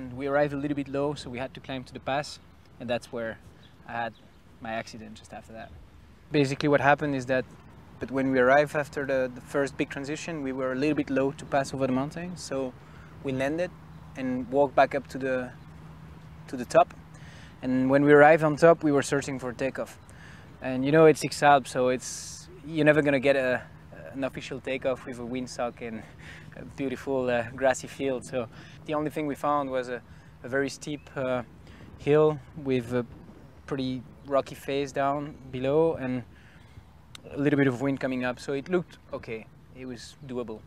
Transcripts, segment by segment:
And we arrived a little bit low, so we had to climb to the pass, and that's where I had my accident just after that. Basically what happened is that but when we arrived after the first big transition, we were a little bit low to pass over the mountain, so we landed and walked back up to the top. And when we arrived on top, we were searching for takeoff. And you know, it's 6 Alps, so you're never gonna get an official takeoff with a windsock and a beautiful grassy field. So the only thing we found was a very steep hill with a pretty rocky face down below and a little bit of wind coming up. So it looked okay, it was doable.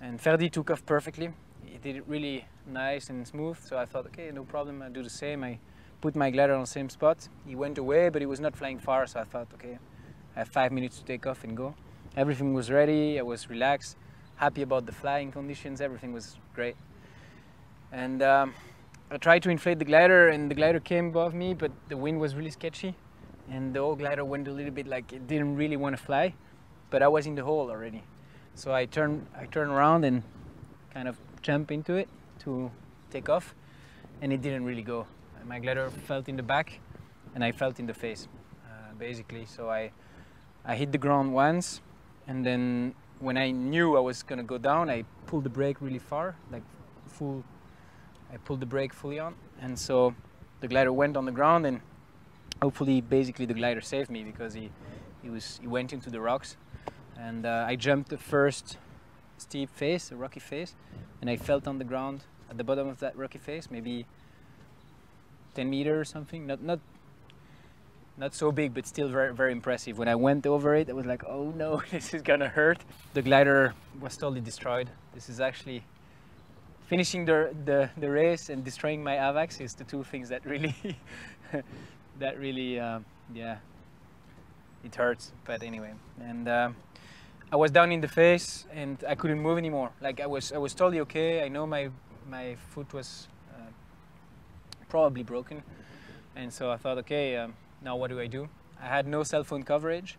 And Ferdi took off perfectly. He did it really nice and smooth, so I thought, okay, no problem, I'll do the same. I put my glider on the same spot. He went away, but he was not flying far, so I thought, okay, I have 5 minutes to take off and go. Everything was ready, I was relaxed, happy about the flying conditions, everything was great. And I tried to inflate the glider, and the glider came above me, but the wind was really sketchy. And the whole glider went a little bit like it didn't really want to fly, but I was in the hole already. So I turned around and kind of jumped into it to take off, and it didn't really go. My glider felt in the back, and I felt in the face, basically. So I hit the ground once, and then when I knew I was gonna go down, I pulled the brake really far, like I pulled the brake fully on, and so the glider went on the ground, and hopefully, basically, the glider saved me because he went into the rocks, and I jumped the first steep face, a rocky face, and I felt on the ground at the bottom of that rocky face, maybe 10 meters or something. Not so big, but still very, very impressive. When I went over it, I was like, oh no, this is gonna hurt. The glider was totally destroyed. This is actually finishing the race and destroying my AVAX is the two things that really yeah, it hurts. But anyway, and I was down in the face and I couldn't move anymore. Like I was totally okay. I know my foot was probably broken, and so I thought, okay, now what do I do? I had no cell phone coverage,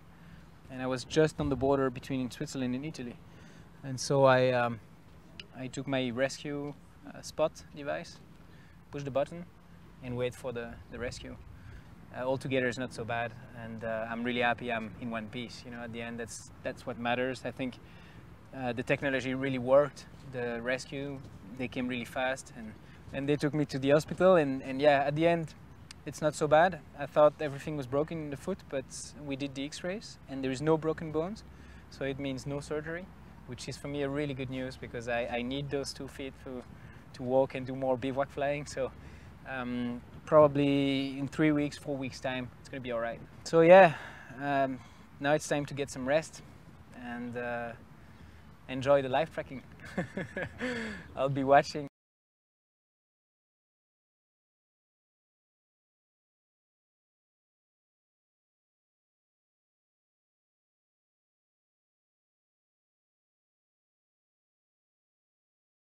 and I was just on the border between Switzerland and Italy, and so I took my rescue spot device, push the button, and wait for the rescue. Altogether is not so bad, and I'm really happy I'm in one piece. You know, at the end, that's what matters. I think the technology really worked. The rescue, they came really fast, and they took me to the hospital, and yeah, at the end, it's not so bad. I thought everything was broken in the foot, but we did the X-rays, and there is no broken bones, so it means no surgery, which is for me a really good news because I need those 2 feet to walk and do more bivouac flying. So probably in 3 weeks, 4 weeks time, it's gonna be all right. So yeah, now it's time to get some rest and enjoy the live tracking. I'll be watching.